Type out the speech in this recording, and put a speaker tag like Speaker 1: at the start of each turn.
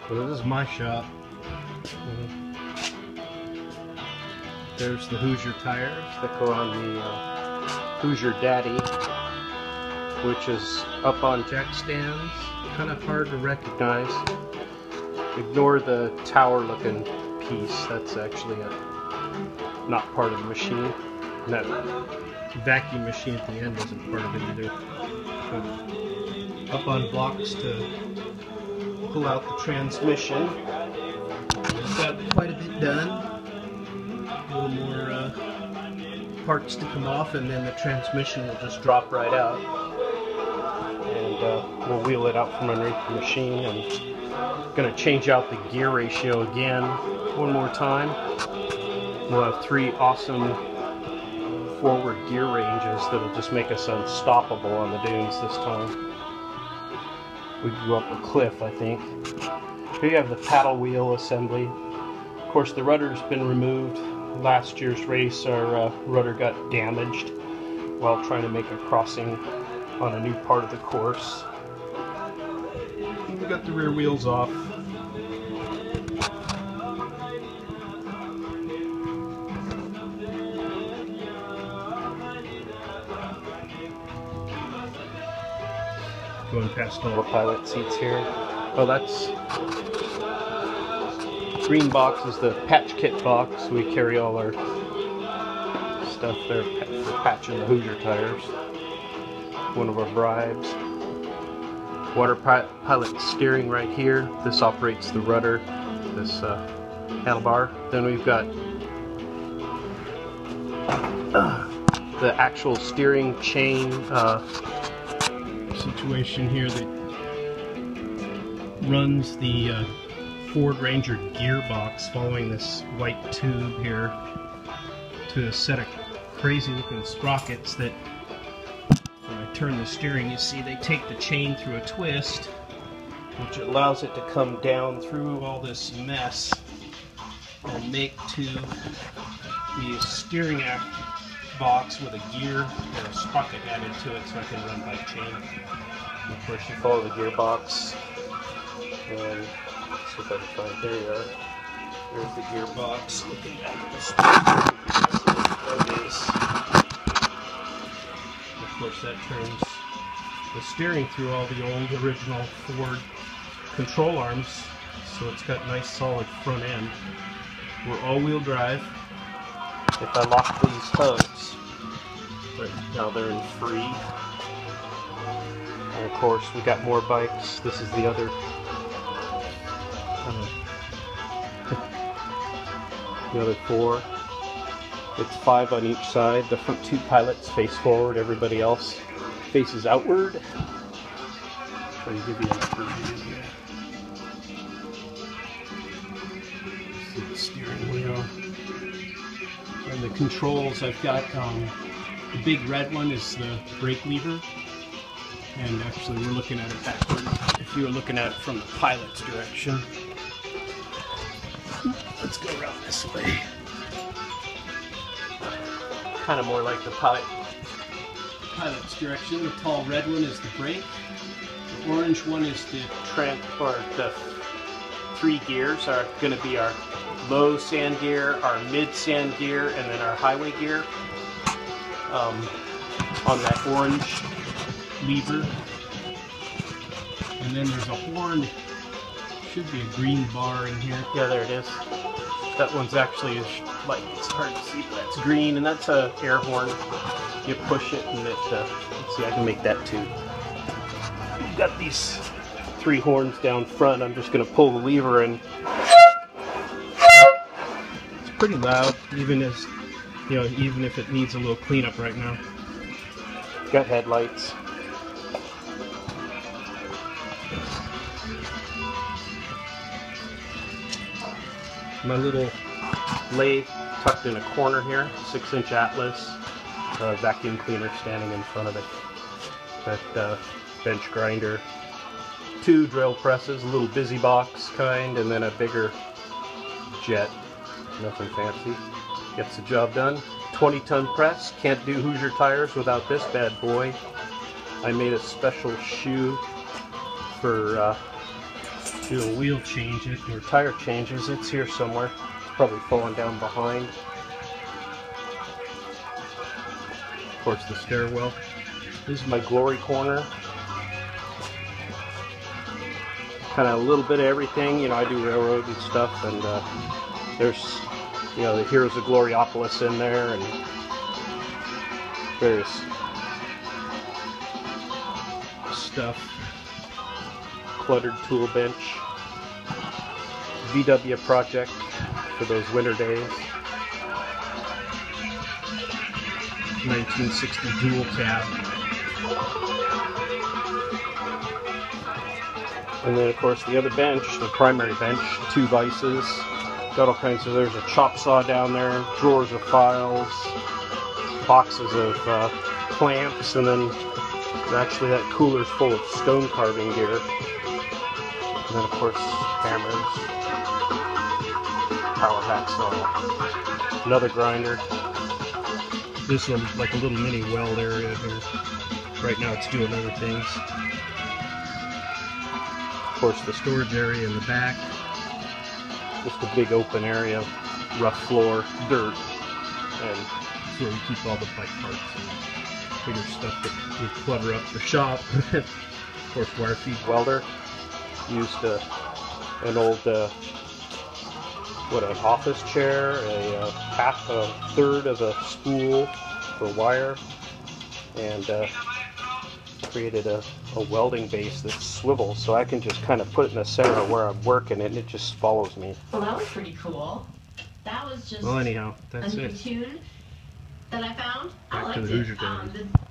Speaker 1: So this is my shop. There's the Hoosier tires that go on the Hoosier Daddy, which is up on jack stands. Kind of hard to recognize. Ignore the tower looking piece. That's actually not part of the machine. And that vacuum machine at the end isn't part of it either. But up on blocks to pull out the transmission. It's got quite a bit done. A little more parts to come off, and then the transmission will just drop right out. And we'll wheel it out from underneath the machine, and going to change out the gear ratio again one more time. We'll have 3 awesome forward gear ranges that'll just make us unstoppable on the dunes this time. We can go up a cliff, I think. Here you have the paddle wheel assembly. Of course, the rudder's been removed. Last year's race, our rudder got damaged while trying to make a crossing on a new part of the course. We got the rear wheels off. Going past all the pilot seats here. Oh, that's green box is the patch kit box. We carry all our stuff there for patching the Hoosier tires. One of our bribes. Water pilot steering right here. This operates the rudder, this handlebar. Then we've got the actual steering chain situation here that runs the Ford Ranger gearbox following this white tube here to a set of crazy looking sprockets that when I turn the steering, you see they take the chain through a twist, which allows it to come down through all this mess and make to the steering box with a gear or a sprocket added to it so I can run by chain. And of course you follow the gearbox, and let's see if I can find, there you are. There's the gearbox looking back at the steering. Of course that turns the steering through all the old original Ford control arms, so it's got nice solid front end. We're all-wheel drive. If I lock these hubs, right now they're in free. And of course we got more bikes. This is the other the other 4. It's 5 on each side. The front 2 pilots face forward, everybody else faces outward. So you give you an upper view here. See the steering wheel. And the controls, I've got the big red one is the brake lever. And actually we're looking at it backward if you were looking at it from the pilot's direction. Let's go around this way. Kind of more like the pilot's direction. The tall red one is the brake. The orange one is the the 3 gears are going to be our low sand gear, our mid sand gear, and then our highway gear on that orange lever. And then there's a horn. Should be a green bar in here. Yeah, there it is. That one's actually like, it's hard to see, but that's green, and that's a air horn. You push it, and it. Let's see, I can make that too. We've got these 3 horns down front. I'm just going to pull the lever, and it's pretty loud, even as even if it needs a little cleanup right now. Got headlights. My little lathe tucked in a corner here, 6-inch Atlas, vacuum cleaner standing in front of it. That bench grinder, 2 drill presses, a little busy box kind, and then a bigger jet. Nothing fancy. Gets the job done. 20-ton press. Can't do Hoosier tires without this bad boy. I made a special shoe for do a wheel change or tire changes. It's here somewhere. It's probably falling down behind. Of course, the stairwell. This is my glory corner. Kind of a little bit of everything. You know, I do railroad and stuff, and there's, you know, the Heroes of Gloriopolis in there, and various stuff. Cluttered tool bench. VW project for those winter days. 1960 dual cab. And then of course the other bench, the primary bench, 2 vices. Got all kinds of, there's a chop saw down there, drawers of files, boxes of clamps, and then actually that cooler's full of stone carving gear. And then of course hammers, power hacksaw, another grinder. This is like a little mini weld area here. Right now it's doing other things. Of course the storage area in the back. Just a big open area, rough floor, dirt, and that's where we keep all the bike parts and bigger stuff that we clutter up the shop. Of course, wire feed welder. Used an old, an office chair, a third of a spool for wire, and created a welding base that swivels, so I can just kind of put it in the center of where I'm working, and it just follows me.
Speaker 2: Well, that was pretty cool. That was just
Speaker 1: well, anyhow, that's
Speaker 2: a new
Speaker 1: it.
Speaker 2: tune that I found.
Speaker 1: Back
Speaker 2: I
Speaker 1: to
Speaker 2: liked
Speaker 1: the Hoosier
Speaker 2: it.
Speaker 1: Days.
Speaker 2: The